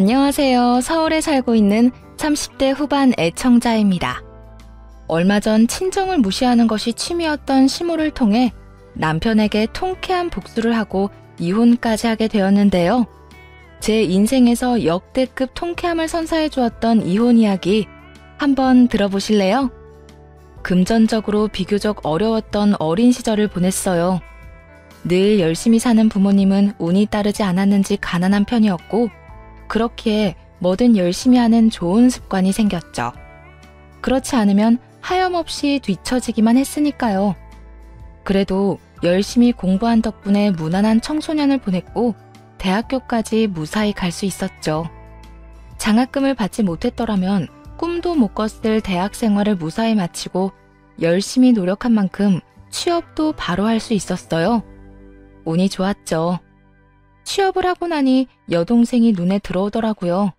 안녕하세요. 서울에 살고 있는 30대 후반 애청자입니다. 얼마 전 친정을 무시하는 것이 취미였던 시모를 통해 남편에게 통쾌한 복수를 하고 이혼까지 하게 되었는데요. 제 인생에서 역대급 통쾌함을 선사해 주었던 이혼 이야기 한번 들어보실래요? 금전적으로 비교적 어려웠던 어린 시절을 보냈어요. 늘 열심히 사는 부모님은 운이 따르지 않았는지 가난한 편이었고 그렇기에 뭐든 열심히 하는 좋은 습관이 생겼죠. 그렇지 않으면 하염없이 뒤처지기만 했으니까요. 그래도 열심히 공부한 덕분에 무난한 청소년을 보냈고 대학교까지 무사히 갈 수 있었죠. 장학금을 받지 못했더라면 꿈도 못 꿨을 대학 생활을 무사히 마치고 열심히 노력한 만큼 취업도 바로 할 수 있었어요. 운이 좋았죠. 취업을 하고 나니 여동생이 눈에 들어오더라고요.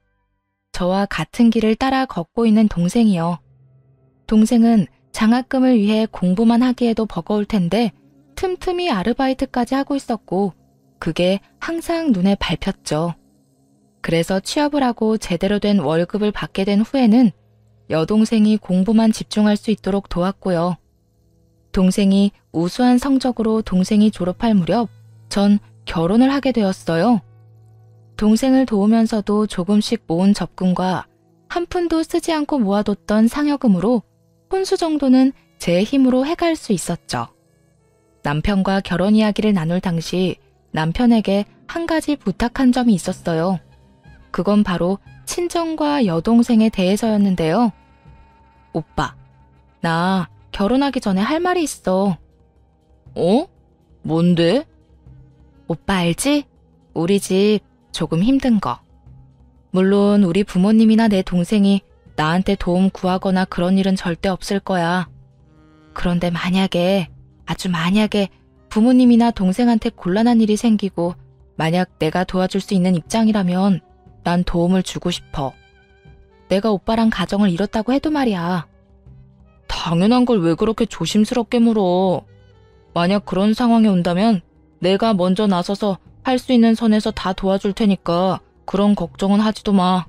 저와 같은 길을 따라 걷고 있는 동생이요. 동생은 장학금을 위해 공부만 하기에도 버거울 텐데 틈틈이 아르바이트까지 하고 있었고 그게 항상 눈에 밟혔죠. 그래서 취업을 하고 제대로 된 월급을 받게 된 후에는 여동생이 공부만 집중할 수 있도록 도왔고요. 동생이 우수한 성적으로 동생이 졸업할 무렵 전 결혼을 하게 되었어요. 동생을 도우면서도 조금씩 모은 적금과 한 푼도 쓰지 않고 모아뒀던 상여금으로 혼수 정도는 제 힘으로 해갈 수 있었죠. 남편과 결혼 이야기를 나눌 당시 남편에게 한 가지 부탁한 점이 있었어요. 그건 바로 친정과 여동생에 대해서였는데요. 오빠, 나 결혼하기 전에 할 말이 있어. 어? 뭔데? 오빠 알지? 우리 집 조금 힘든 거. 물론 우리 부모님이나 내 동생이 나한테 도움 구하거나 그런 일은 절대 없을 거야. 그런데 만약에, 아주 만약에 부모님이나 동생한테 곤란한 일이 생기고 만약 내가 도와줄 수 있는 입장이라면 난 도움을 주고 싶어. 내가 오빠랑 가정을 이뤘다고 해도 말이야. 당연한 걸 왜 그렇게 조심스럽게 물어. 만약 그런 상황이 온다면 내가 먼저 나서서 할 수 있는 선에서 다 도와줄 테니까 그런 걱정은 하지도 마.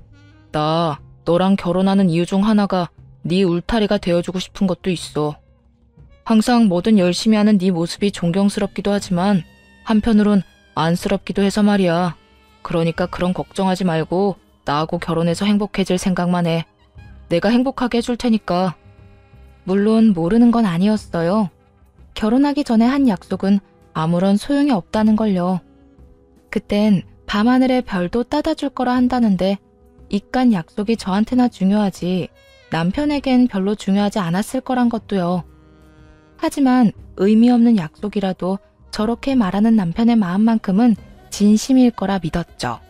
나 너랑 결혼하는 이유 중 하나가 네 울타리가 되어주고 싶은 것도 있어. 항상 뭐든 열심히 하는 네 모습이 존경스럽기도 하지만 한편으론 안쓰럽기도 해서 말이야. 그러니까 그런 걱정하지 말고 나하고 결혼해서 행복해질 생각만 해. 내가 행복하게 해줄 테니까. 물론 모르는 건 아니었어요. 결혼하기 전에 한 약속은 아무런 소용이 없다는 걸요. 그땐 밤하늘의 별도 따다 줄 거라 한다는데 이깟 약속이 저한테나 중요하지 남편에겐 별로 중요하지 않았을 거란 것도요. 하지만 의미 없는 약속이라도 저렇게 말하는 남편의 마음만큼은 진심일 거라 믿었죠.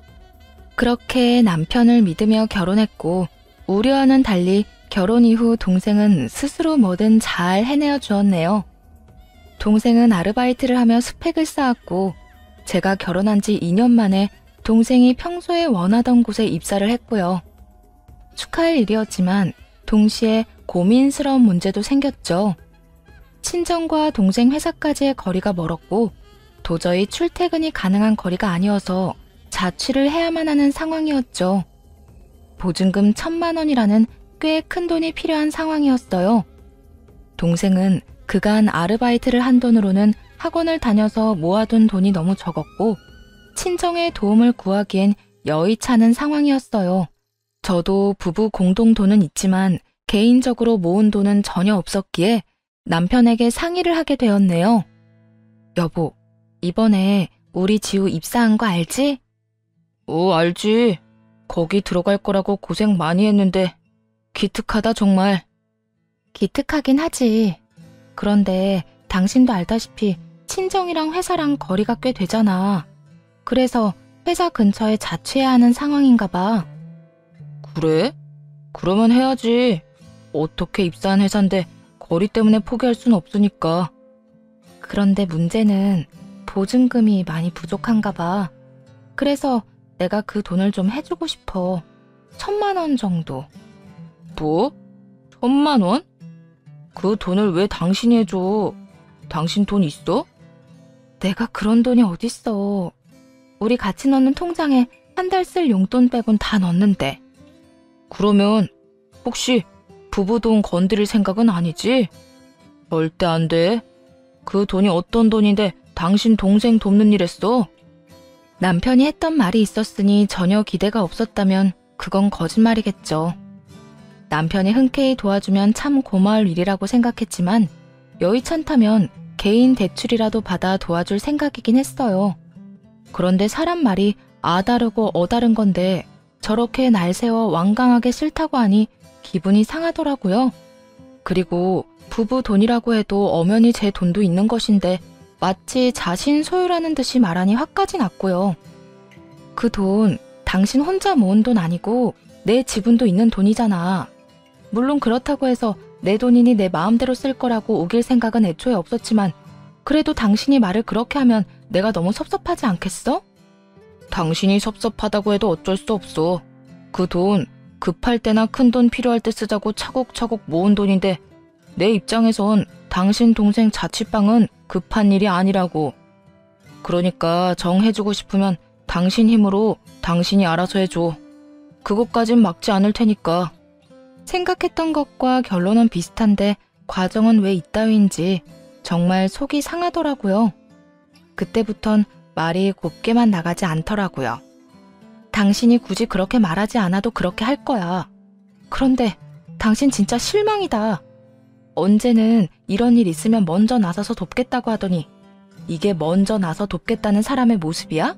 그렇게 남편을 믿으며 결혼했고 우려와는 달리 결혼 이후 동생은 스스로 뭐든 잘 해내어 주었네요. 동생은 아르바이트를 하며 스펙을 쌓았고 제가 결혼한 지 2년 만에 동생이 평소에 원하던 곳에 입사를 했고요. 축하할 일이었지만 동시에 고민스러운 문제도 생겼죠. 친정과 동생 회사까지의 거리가 멀었고 도저히 출퇴근이 가능한 거리가 아니어서 자취를 해야만 하는 상황이었죠. 보증금 1,000만 원이라는 꽤 큰 돈이 필요한 상황이었어요. 동생은 그간 아르바이트를 한 돈으로는 학원을 다녀서 모아둔 돈이 너무 적었고 친정의 도움을 구하기엔 여의찮은 상황이었어요. 저도 부부 공동 돈은 있지만 개인적으로 모은 돈은 전혀 없었기에 남편에게 상의를 하게 되었네요. 여보, 이번에 우리 지우 입사한 거 알지? 알지. 거기 들어갈 거라고 고생 많이 했는데 기특하다 정말. 기특하긴 하지. 그런데 당신도 알다시피 친정이랑 회사랑 거리가 꽤 되잖아. 그래서 회사 근처에 자취해야 하는 상황인가 봐. 그래? 그러면 해야지. 어떻게 입사한 회사인데 거리 때문에 포기할 순 없으니까. 그런데 문제는 보증금이 많이 부족한가 봐. 그래서 내가 그 돈을 좀 해주고 싶어. 1,000만 원 정도. 뭐? 1,000만 원? 그 돈을 왜 당신이 해줘? 당신 돈 있어? 내가 그런 돈이 어딨어. 우리 같이 넣는 통장에 한 달 쓸 용돈 빼곤 다 넣었는데. 그러면 혹시 부부 돈 건드릴 생각은 아니지? 절대 안 돼. 그 돈이 어떤 돈인데 당신 동생 돕는 일 했어? 남편이 했던 말이 있었으니 전혀 기대가 없었다면 그건 거짓말이겠죠. 남편이 흔쾌히 도와주면 참 고마울 일이라고 생각했지만 여의찮다면 개인 대출이라도 받아 도와줄 생각이긴 했어요. 그런데 사람 말이 아다르고 어다른 건데 저렇게 날 세워 완강하게 싫다고 하니 기분이 상하더라고요. 그리고 부부 돈이라고 해도 엄연히 제 돈도 있는 것인데 마치 자신 소유라는 듯이 말하니 화까지 났고요. 그 돈 당신 혼자 모은 돈 아니고 내 지분도 있는 돈이잖아. 물론 그렇다고 해서 내 돈이니 내 마음대로 쓸 거라고 우길 생각은 애초에 없었지만 그래도 당신이 말을 그렇게 하면 내가 너무 섭섭하지 않겠어? 당신이 섭섭하다고 해도 어쩔 수 없어. 그 돈 급할 때나 큰 돈 필요할 때 쓰자고 차곡차곡 모은 돈인데 내 입장에선 당신 동생 자취방은 급한 일이 아니라고. 그러니까 정해주고 싶으면 당신 힘으로 당신이 알아서 해줘. 그것까진 막지 않을 테니까. 생각했던 것과 결론은 비슷한데 과정은 왜 이따위인지 정말 속이 상하더라고요. 그때부턴 말이 곱게만 나가지 않더라고요. 당신이 굳이 그렇게 말하지 않아도 그렇게 할 거야. 그런데 당신 진짜 실망이다. 언제는 이런 일 있으면 먼저 나서서 돕겠다고 하더니 이게 먼저 나서 돕겠다는 사람의 모습이야?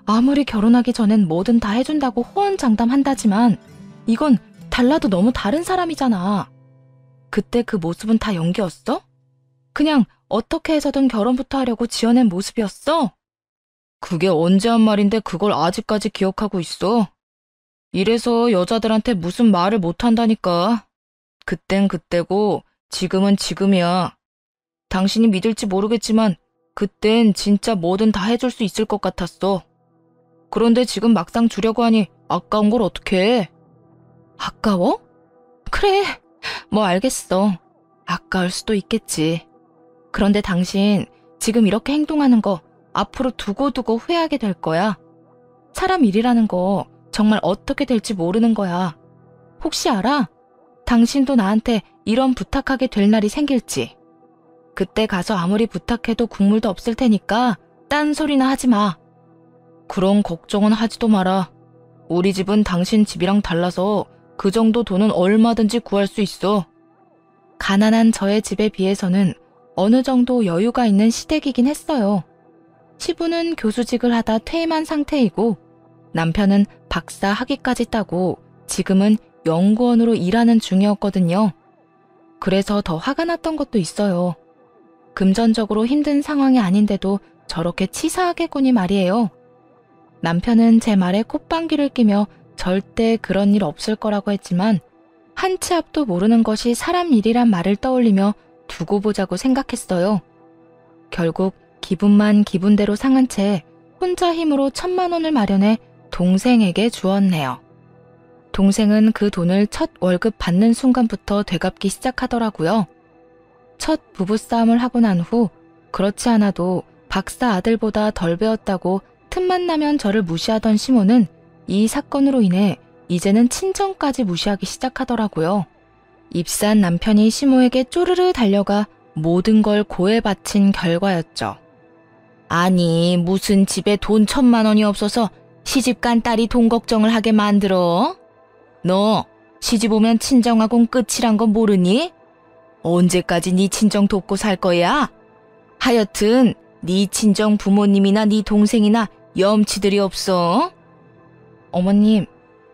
아무리 결혼하기 전엔 뭐든 다 해준다고 호언장담한다지만 이건 달라도 너무 다른 사람이잖아. 그때 그 모습은 다 연기였어? 그냥 어떻게 해서든 결혼부터 하려고 지어낸 모습이었어? 그게 언제 한 말인데 그걸 아직까지 기억하고 있어? 이래서 여자들한테 무슨 말을 못한다니까. 그땐 그때고 지금은 지금이야. 당신이 믿을지 모르겠지만 그땐 진짜 뭐든 다 해줄 수 있을 것 같았어. 그런데 지금 막상 주려고 하니 아까운 걸 어떡해? 아까워? 그래, 뭐 알겠어. 아까울 수도 있겠지. 그런데 당신 지금 이렇게 행동하는 거 앞으로 두고두고 후회하게 될 거야. 사람 일이라는 거 정말 어떻게 될지 모르는 거야. 혹시 알아? 당신도 나한테 이런 부탁하게 될 날이 생길지. 그때 가서 아무리 부탁해도 국물도 없을 테니까 딴소리나 하지 마. 그런 걱정은 하지도 마라. 우리 집은 당신 집이랑 달라서 그 정도 돈은 얼마든지 구할 수 있어. 가난한 저의 집에 비해서는 어느 정도 여유가 있는 시댁이긴 했어요. 시부는 교수직을 하다 퇴임한 상태이고 남편은 박사 학위까지 따고 지금은 연구원으로 일하는 중이었거든요. 그래서 더 화가 났던 것도 있어요. 금전적으로 힘든 상황이 아닌데도 저렇게 치사하게 구니 말이에요. 남편은 제 말에 콧방귀를 끼며 절대 그런 일 없을 거라고 했지만 한 치 앞도 모르는 것이 사람 일이란 말을 떠올리며 두고 보자고 생각했어요. 결국 기분만 기분대로 상한 채 혼자 힘으로 1,000만 원을 마련해 동생에게 주었네요. 동생은 그 돈을 첫 월급 받는 순간부터 되갚기 시작하더라고요. 첫 부부싸움을 하고 난 후 그렇지 않아도 박사 아들보다 덜 배웠다고 틈만 나면 저를 무시하던 시모는 이 사건으로 인해 이제는 친정까지 무시하기 시작하더라고요. 입사한 남편이 시모에게 쪼르르 달려가 모든 걸 고에 바친 결과였죠. 아니 무슨 집에 돈 1,000만 원이 없어서 시집간 딸이 돈 걱정을 하게 만들어? 너 시집 오면 친정하고는 끝이란 건 모르니? 언제까지 네 친정 돕고 살 거야? 하여튼 네 친정 부모님이나 네 동생이나 염치들이 없어? 어머님,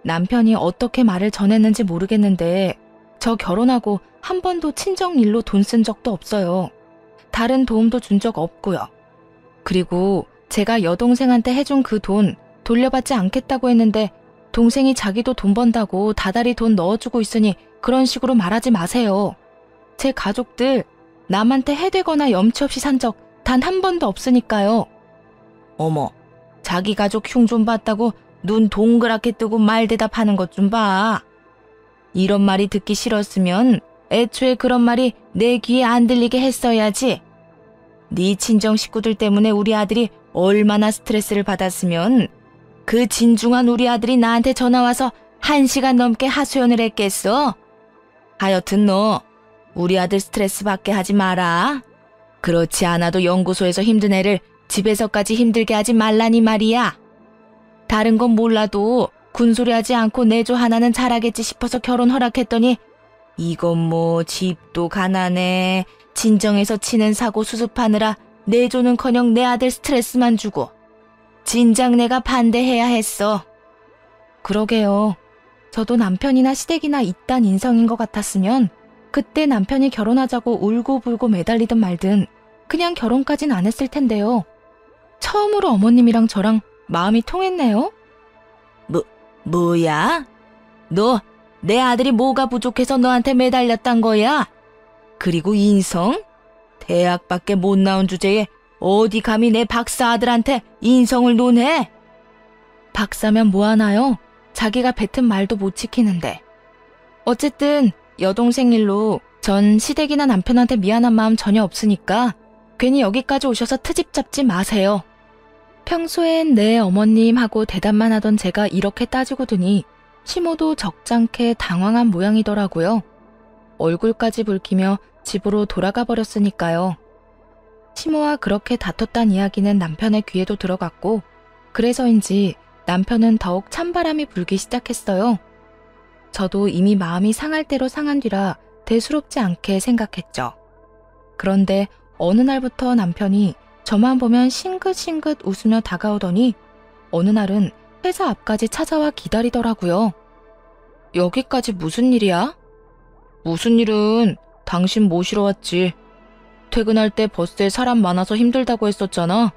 남편이 어떻게 말을 전했는지 모르겠는데 저 결혼하고 한 번도 친정 일로 돈 쓴 적도 없어요. 다른 도움도 준 적 없고요. 그리고 제가 여동생한테 해준 그 돈 돌려받지 않겠다고 했는데 동생이 자기도 돈 번다고 다달이 돈 넣어주고 있으니 그런 식으로 말하지 마세요. 제 가족들 남한테 해대거나 염치 없이 산 적 단 한 번도 없으니까요. 어머, 자기 가족 흉 좀 봤다고 눈 동그랗게 뜨고 말 대답하는 것 좀 봐. 이런 말이 듣기 싫었으면 애초에 그런 말이 내 귀에 안 들리게 했어야지. 네 친정 식구들 때문에 우리 아들이 얼마나 스트레스를 받았으면 그 진중한 우리 아들이 나한테 전화와서 1시간 넘게 하소연을 했겠어? 하여튼 너 우리 아들 스트레스 받게 하지 마라. 그렇지 않아도 연구소에서 힘든 애를 집에서까지 힘들게 하지 말라니 말이야. 다른 건 몰라도 군소리하지 않고 내조 하나는 잘하겠지 싶어서 결혼 허락했더니 이건 뭐 집도 가난해, 진정에서 치는 사고 수습하느라 내조는커녕 내 아들 스트레스만 주고 진작 내가 반대해야 했어. 그러게요. 저도 남편이나 시댁이나 이딴 인성인 것 같았으면 그때 남편이 결혼하자고 울고불고 매달리든 말든 그냥 결혼까진 안 했을 텐데요. 처음으로 어머님이랑 저랑 마음이 통했네요. 뭐야? 너 내 아들이 뭐가 부족해서 너한테 매달렸단 거야? 그리고 인성? 대학밖에 못 나온 주제에 어디 감히 내 박사 아들한테 인성을 논해? 박사면 뭐하나요? 자기가 뱉은 말도 못 지키는데. 어쨌든 여동생 일로 전 시댁이나 남편한테 미안한 마음 전혀 없으니까 괜히 여기까지 오셔서 트집 잡지 마세요. 평소엔 네 어머님하고 대답만 하던 제가 이렇게 따지고 드니 시모도 적잖게 당황한 모양이더라고요. 얼굴까지 붉히며 집으로 돌아가 버렸으니까요. 시모와 그렇게 다퉜단 이야기는 남편의 귀에도 들어갔고 그래서인지 남편은 더욱 찬바람이 불기 시작했어요. 저도 이미 마음이 상할 대로 상한 뒤라 대수롭지 않게 생각했죠. 그런데 어느 날부터 남편이 저만 보면 싱긋싱긋 웃으며 다가오더니 어느 날은 회사 앞까지 찾아와 기다리더라고요. 여기까지 무슨 일이야? 무슨 일은 당신 모시러 왔지. 퇴근할 때 버스에 사람 많아서 힘들다고 했었잖아.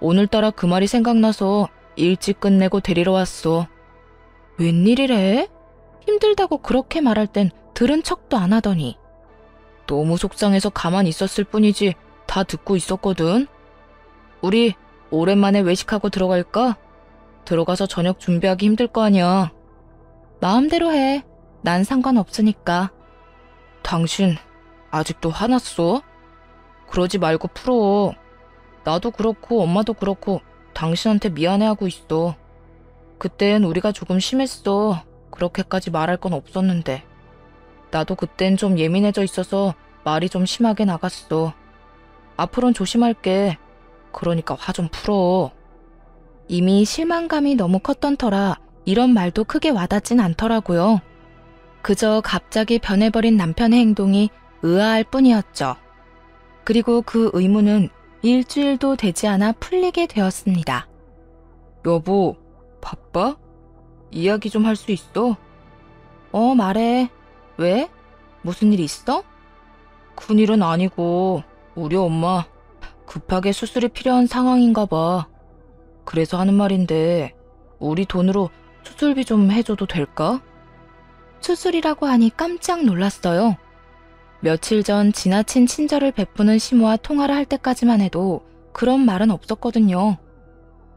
오늘따라 그 말이 생각나서 일찍 끝내고 데리러 왔어. 웬일이래? 힘들다고 그렇게 말할 땐 들은 척도 안 하더니. 너무 속상해서 가만히 있었을 뿐이지 다 듣고 있었거든. 우리 오랜만에 외식하고 들어갈까? 들어가서 저녁 준비하기 힘들 거 아니야. 마음대로 해. 난 상관없으니까. 당신 아직도 화났어? 그러지 말고 풀어. 나도 그렇고 엄마도 그렇고 당신한테 미안해하고 있어. 그땐 우리가 조금 심했어. 그렇게까지 말할 건 없었는데. 나도 그땐 좀 예민해져 있어서 말이 좀 심하게 나갔어. 앞으로는 조심할게. 그러니까 화 좀 풀어. 이미 실망감이 너무 컸던 터라 이런 말도 크게 와닿진 않더라고요. 그저 갑자기 변해버린 남편의 행동이 의아할 뿐이었죠. 그리고 그 의문은 일주일도 되지 않아 풀리게 되었습니다. 여보, 바빠? 이야기 좀 할 수 있어? 말해. 왜? 무슨 일 있어? 큰일은 아니고 우리 엄마 급하게 수술이 필요한 상황인가 봐. 그래서 하는 말인데 우리 돈으로 수술비 좀 해줘도 될까? 수술이라고 하니 깜짝 놀랐어요. 며칠 전 지나친 친절을 베푸는 시모와 통화를 할 때까지만 해도 그런 말은 없었거든요.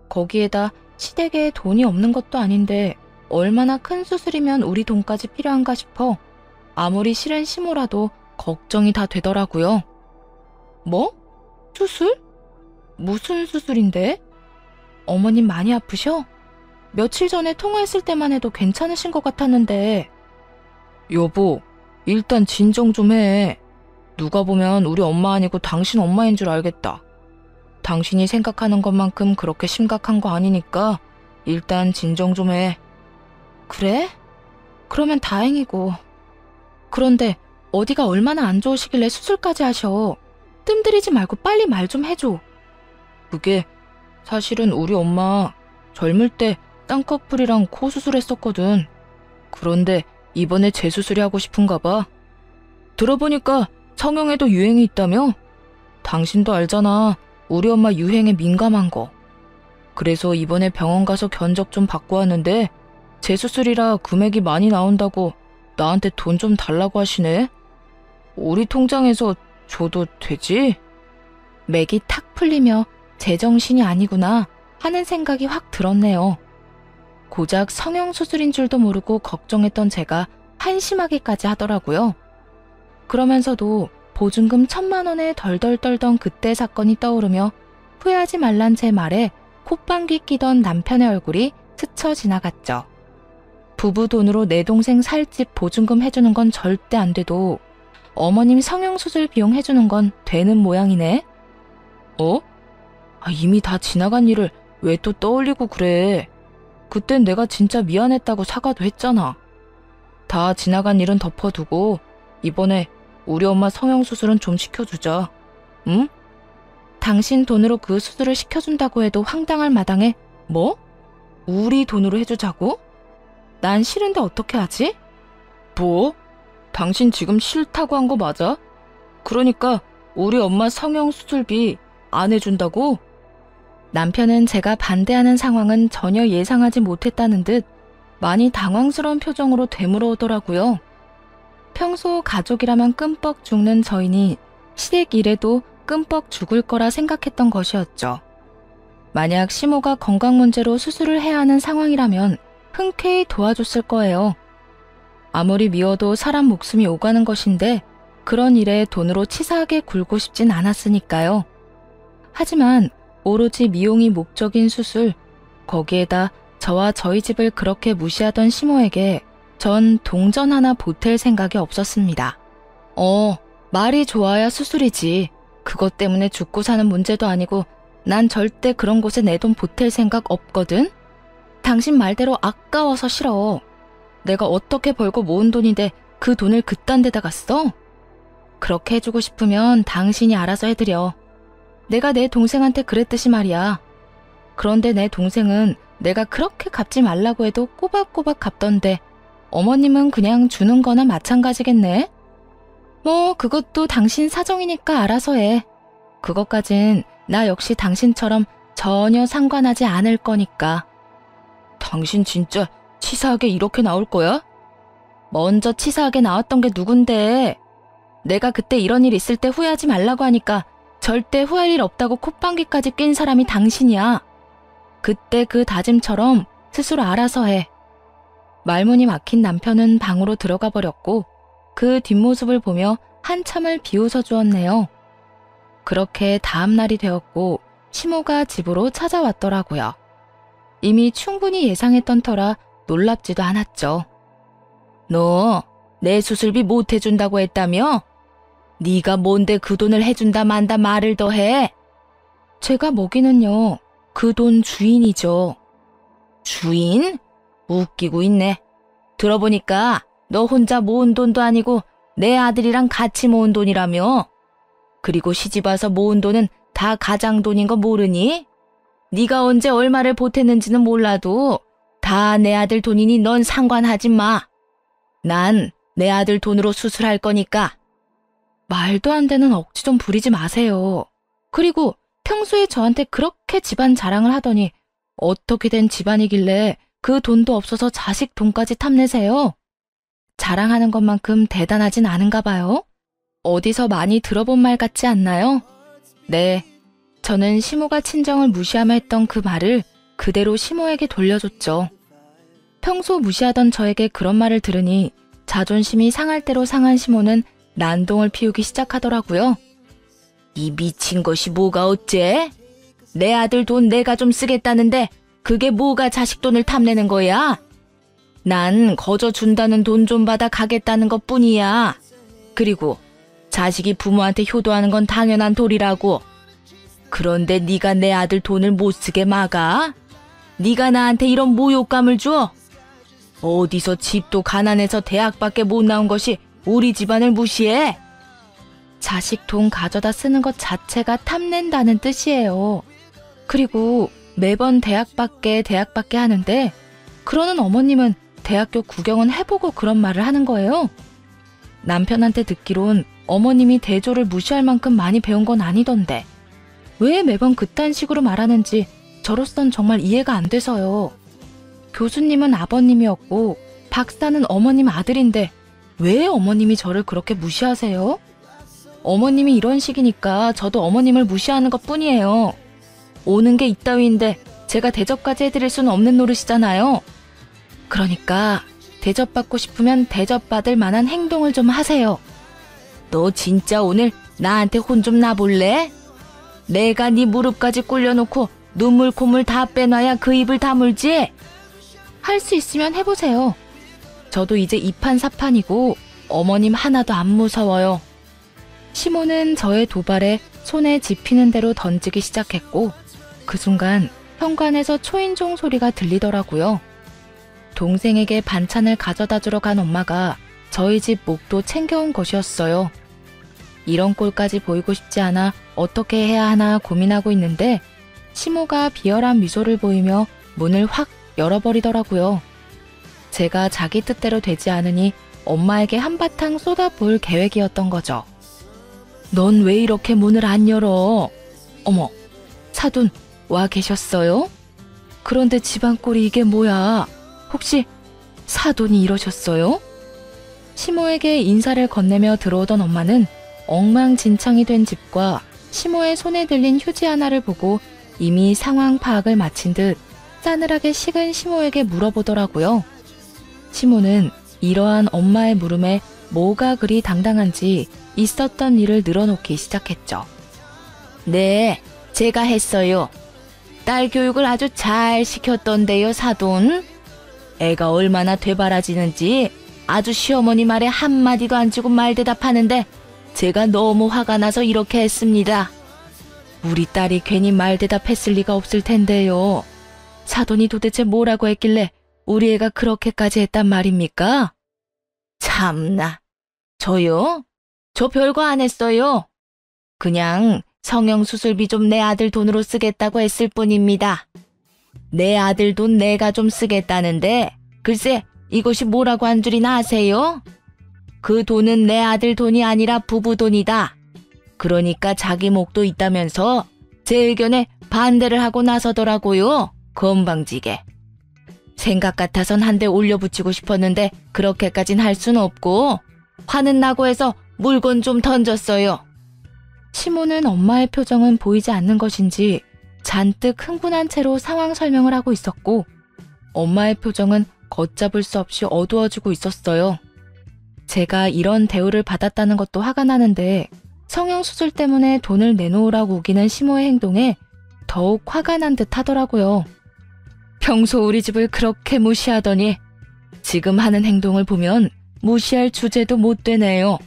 거기에다 시댁에 돈이 없는 것도 아닌데 얼마나 큰 수술이면 우리 돈까지 필요한가 싶어 아무리 싫은 시모라도 걱정이 다 되더라고요. 뭐? 수술? 무슨 수술인데? 어머님 많이 아프셔? 며칠 전에 통화했을 때만 해도 괜찮으신 것 같았는데. 여보, 일단 진정 좀 해. 누가 보면 우리 엄마 아니고 당신 엄마인 줄 알겠다. 당신이 생각하는 것만큼 그렇게 심각한 거 아니니까 일단 진정 좀 해. 그래? 그러면 다행이고. 그런데 어디가 얼마나 안 좋으시길래 수술까지 하셔. 뜸들이지 말고 빨리 말 좀 해줘. 그게 사실은 우리 엄마 젊을 때 쌍꺼풀이랑 코 수술했었거든. 그런데 이번에 재수술이 하고 싶은가 봐. 들어보니까 성형에도 유행이 있다며? 당신도 알잖아. 우리 엄마 유행에 민감한 거. 그래서 이번에 병원 가서 견적 좀 받고 왔는데 재수술이라 금액이 많이 나온다고 나한테 돈 좀 달라고 하시네. 우리 통장에서 줘도 되지? 맥이 탁 풀리며 제정신이 아니구나 하는 생각이 확 들었네요. 고작 성형수술인 줄도 모르고 걱정했던 제가 한심하게까지 하더라고요. 그러면서도 보증금 1,000만 원에 덜덜 떨던 그때 사건이 떠오르며 후회하지 말란 제 말에 콧방귀 끼던 남편의 얼굴이 스쳐 지나갔죠. 부부 돈으로 내 동생 살집 보증금 해주는 건 절대 안 돼도 어머님 성형수술 비용 해주는 건 되는 모양이네. 이미 다 지나간 일을 왜 또 떠올리고 그래. 그땐 내가 진짜 미안했다고 사과도 했잖아. 다 지나간 일은 덮어두고 이번에 우리 엄마 성형수술은 좀 시켜주자. 응? 당신 돈으로 그 수술을 시켜준다고 해도 황당할 마당에 뭐? 우리 돈으로 해주자고? 난 싫은데 어떻게 하지? 뭐? 당신 지금 싫다고 한 거 맞아? 그러니까 우리 엄마 성형수술비 안 해준다고? 남편은 제가 반대하는 상황은 전혀 예상하지 못했다는 듯 많이 당황스러운 표정으로 되물어오더라고요. 평소 가족이라면 끔뻑 죽는 저희니 시댁 일에도 끔뻑 죽을 거라 생각했던 것이었죠. 만약 시모가 건강 문제로 수술을 해야 하는 상황이라면 흔쾌히 도와줬을 거예요. 아무리 미워도 사람 목숨이 오가는 것인데 그런 일에 돈으로 치사하게 굴고 싶진 않았으니까요. 하지만 오로지 미용이 목적인 수술, 거기에다 저와 저희 집을 그렇게 무시하던 시모에게 전 동전 하나 보탤 생각이 없었습니다. 말이 좋아야 수술이지. 그것 때문에 죽고 사는 문제도 아니고 난 절대 그런 곳에 내 돈 보탤 생각 없거든? 당신 말대로 아까워서 싫어. 내가 어떻게 벌고 모은 돈인데 그 돈을 그딴 데다가 써? 그렇게 해주고 싶으면 당신이 알아서 해드려. 내가 내 동생한테 그랬듯이 말이야. 그런데 내 동생은 내가 그렇게 갚지 말라고 해도 꼬박꼬박 갚던데 어머님은 그냥 주는 거나 마찬가지겠네? 뭐 그것도 당신 사정이니까 알아서 해. 그것까진 나 역시 당신처럼 전혀 상관하지 않을 거니까. 당신 진짜 치사하게 이렇게 나올 거야? 먼저 치사하게 나왔던 게 누군데? 내가 그때 이런 일 있을 때 후회하지 말라고 하니까 절대 후회할 일 없다고 콧방귀까지 낀 사람이 당신이야. 그때 그 다짐처럼 스스로 알아서 해. 말문이 막힌 남편은 방으로 들어가 버렸고 그 뒷모습을 보며 한참을 비웃어 주었네요. 그렇게 다음 날이 되었고 시모가 집으로 찾아왔더라고요. 이미 충분히 예상했던 터라 놀랍지도 않았죠. 너 내 수술비 못 해준다고 했다며? 네가 뭔데 그 돈을 해준다 만다 말을 더 해? 제가 먹이는요, 그 돈 주인이죠. 주인? 웃기고 있네. 들어보니까 너 혼자 모은 돈도 아니고 내 아들이랑 같이 모은 돈이라며? 그리고 시집와서 모은 돈은 다 가장 돈인 거 모르니? 네가 언제 얼마를 보탰는지는 몰라도 다 내 아들 돈이니 넌 상관하지 마. 난 내 아들 돈으로 수술할 거니까. 말도 안 되는 억지 좀 부리지 마세요. 그리고 평소에 저한테 그렇게 집안 자랑을 하더니 어떻게 된 집안이길래 그 돈도 없어서 자식 돈까지 탐내세요? 자랑하는 것만큼 대단하진 않은가 봐요. 어디서 많이 들어본 말 같지 않나요? 네, 저는 시모가 친정을 무시하며 했던 그 말을 그대로 시모에게 돌려줬죠. 평소 무시하던 저에게 그런 말을 들으니 자존심이 상할 대로 상한 시모는 난동을 피우기 시작하더라고요. 이 미친 것이 뭐가 어째? 내 아들 돈 내가 좀 쓰겠다는데 그게 뭐가 자식 돈을 탐내는 거야? 난 거저 준다는 돈 좀 받아 가겠다는 것뿐이야. 그리고 자식이 부모한테 효도하는 건 당연한 도리라고. 그런데 네가 내 아들 돈을 못 쓰게 막아? 네가 나한테 이런 모욕감을 줘? 어디서 집도 가난해서 대학밖에 못 나온 것이 우리 집안을 무시해? 자식 돈 가져다 쓰는 것 자체가 탐낸다는 뜻이에요. 그리고 매번 대학밖에 하는데 그러는 어머님은 대학교 구경은 해보고 그런 말을 하는 거예요. 남편한테 듣기론 어머님이 대조를 무시할 만큼 많이 배운 건 아니던데 왜 매번 그딴 식으로 말하는지 저로선 정말 이해가 안 돼서요. 교수님은 아버님이었고 박사는 어머님 아들인데 왜 어머님이 저를 그렇게 무시하세요? 어머님이 이런 식이니까 저도 어머님을 무시하는 것뿐이에요. 오는 게 이따위인데 제가 대접까지 해드릴 수는 없는 노릇이잖아요. 그러니까 대접받고 싶으면 대접받을 만한 행동을 좀 하세요. 너 진짜 오늘 나한테 혼 좀 나볼래? 내가 네 무릎까지 꿇려놓고 눈물 콧물 다 빼놔야 그 입을 다물지? 할 수 있으면 해보세요. 저도 이제 이판사판이고 어머님 하나도 안 무서워요. 시모는 저의 도발에 손에 집히는 대로 던지기 시작했고 그 순간 현관에서 초인종 소리가 들리더라고요. 동생에게 반찬을 가져다 주러 간 엄마가 저희 집 목도 챙겨온 것이었어요. 이런 꼴까지 보이고 싶지 않아 어떻게 해야 하나 고민하고 있는데 시모가 비열한 미소를 보이며 문을 확 열어버리더라고요. 제가 자기 뜻대로 되지 않으니 엄마에게 한바탕 쏟아부을 계획이었던 거죠. 넌 왜 이렇게 문을 안 열어? 어머, 사돈 와 계셨어요? 그런데 집안 꼴이 이게 뭐야? 혹시 사돈이 이러셨어요? 시모에게 인사를 건네며 들어오던 엄마는 엉망진창이 된 집과 시모의 손에 들린 휴지 하나를 보고 이미 상황 파악을 마친 듯 싸늘하게 식은 시모에게 물어보더라고요. 시모는 이러한 엄마의 물음에 뭐가 그리 당당한지 있었던 일을 늘어놓기 시작했죠. 네, 제가 했어요. 딸 교육을 아주 잘 시켰던데요, 사돈. 애가 얼마나 되바라지는지 아주 시어머니 말에 한마디도 안 주고 말대답하는데 제가 너무 화가 나서 이렇게 했습니다. 우리 딸이 괜히 말대답했을 리가 없을 텐데요. 사돈이 도대체 뭐라고 했길래 우리 애가 그렇게까지 했단 말입니까? 참나. 저요? 저 별거 안 했어요. 그냥 성형수술비 좀 내 아들 돈으로 쓰겠다고 했을 뿐입니다. 내 아들 돈 내가 좀 쓰겠다는데 글쎄 이것이 뭐라고 한 줄이나 아세요? 그 돈은 내 아들 돈이 아니라 부부 돈이다. 그러니까 자기 목도 있다면서 제 의견에 반대를 하고 나서더라고요. 건방지게. 생각 같아선 한 대 올려붙이고 싶었는데 그렇게까진 할 순 없고 화는 나고 해서 물건 좀 던졌어요. 시모는 엄마의 표정은 보이지 않는 것인지 잔뜩 흥분한 채로 상황 설명을 하고 있었고 엄마의 표정은 걷잡을 수 없이 어두워지고 있었어요. 제가 이런 대우를 받았다는 것도 화가 나는데 성형수술 때문에 돈을 내놓으라고 우기는 시모의 행동에 더욱 화가 난 듯 하더라고요. 평소 우리 집을 그렇게 무시하더니 지금 하는 행동을 보면 무시할 주제도 못 되네요.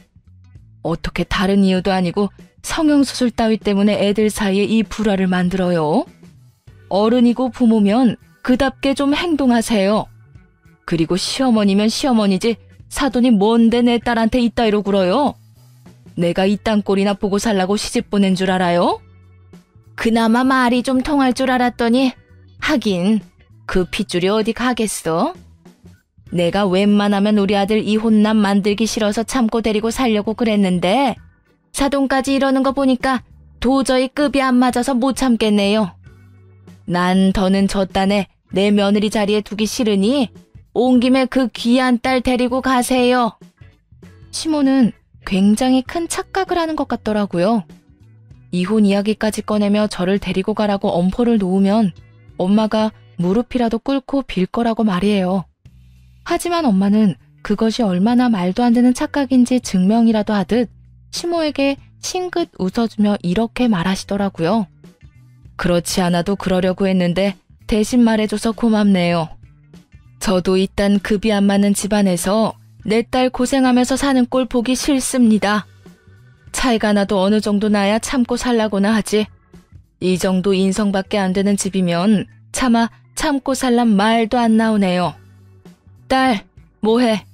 어떻게 다른 이유도 아니고 성형수술 따위 때문에 애들 사이에 이 불화를 만들어요? 어른이고 부모면 그답게 좀 행동하세요. 그리고 시어머니면 시어머니지 사돈이 뭔데 내 딸한테 이따위로 굴어요? 내가 이딴 꼴이나 보고 살라고 시집 보낸 줄 알아요? 그나마 말이 좀 통할 줄 알았더니 하긴 그 핏줄이 어디 가겠어? 내가 웬만하면 우리 아들 이혼남 만들기 싫어서 참고 데리고 살려고 그랬는데 사돈까지 이러는 거 보니까 도저히 급이 안 맞아서 못 참겠네요. 난 더는 저 딴에 내 며느리 자리에 두기 싫으니 온 김에 그 귀한 딸 데리고 가세요. 시모는 굉장히 큰 착각을 하는 것 같더라고요. 이혼 이야기까지 꺼내며 저를 데리고 가라고 엄포를 놓으면 엄마가 무릎이라도 꿇고 빌 거라고 말이에요. 하지만 엄마는 그것이 얼마나 말도 안 되는 착각인지 증명이라도 하듯 시모에게 싱긋 웃어주며 이렇게 말하시더라고요. 그렇지 않아도 그러려고 했는데 대신 말해줘서 고맙네요. 저도 이딴 급이 안 맞는 집안에서 내 딸 고생하면서 사는 꼴 보기 싫습니다. 차이가 나도 어느 정도 나야 참고 살라고나 하지. 이 정도 인성밖에 안 되는 집이면 차마 참고 살란 말도 안 나오네요. 딸, 뭐해?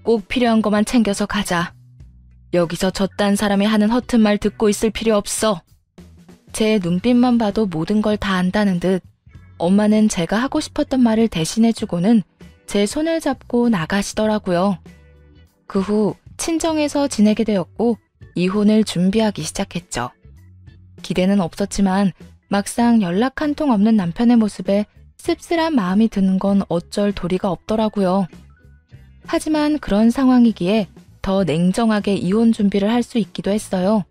꼭 필요한 것만 챙겨서 가자. 여기서 저딴 사람이 하는 허튼 말 듣고 있을 필요 없어. 제 눈빛만 봐도 모든 걸 다 안다는 듯 엄마는 제가 하고 싶었던 말을 대신해주고는 제 손을 잡고 나가시더라고요. 그 후 친정에서 지내게 되었고 이혼을 준비하기 시작했죠. 기대는 없었지만 막상 연락 한 통 없는 남편의 모습에 씁쓸한 마음이 드는 건 어쩔 도리가 없더라고요. 하지만 그런 상황이기에 더 냉정하게 이혼 준비를 할 수 있기도 했어요.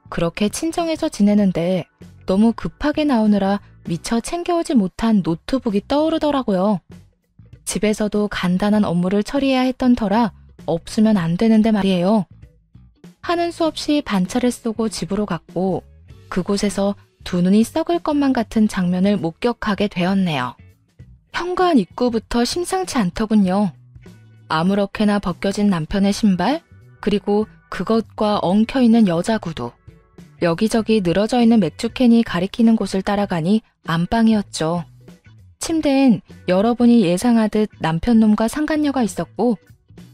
그렇게 친정에서 지내는데 너무 급하게 나오느라 미처 챙겨오지 못한 노트북이 떠오르더라고요. 집에서도 간단한 업무를 처리해야 했던 터라 없으면 안 되는데 말이에요. 하는 수 없이 반차를 쏘고 집으로 갔고 그곳에서 두 눈이 썩을 것만 같은 장면을 목격하게 되었네요. 현관 입구부터 심상치 않더군요. 아무렇게나 벗겨진 남편의 신발, 그리고 그것과 엉켜있는 여자 구두. 여기저기 늘어져 있는 맥주캔이 가리키는 곳을 따라가니 안방이었죠. 침대엔 여러분이 예상하듯 남편놈과 상간녀가 있었고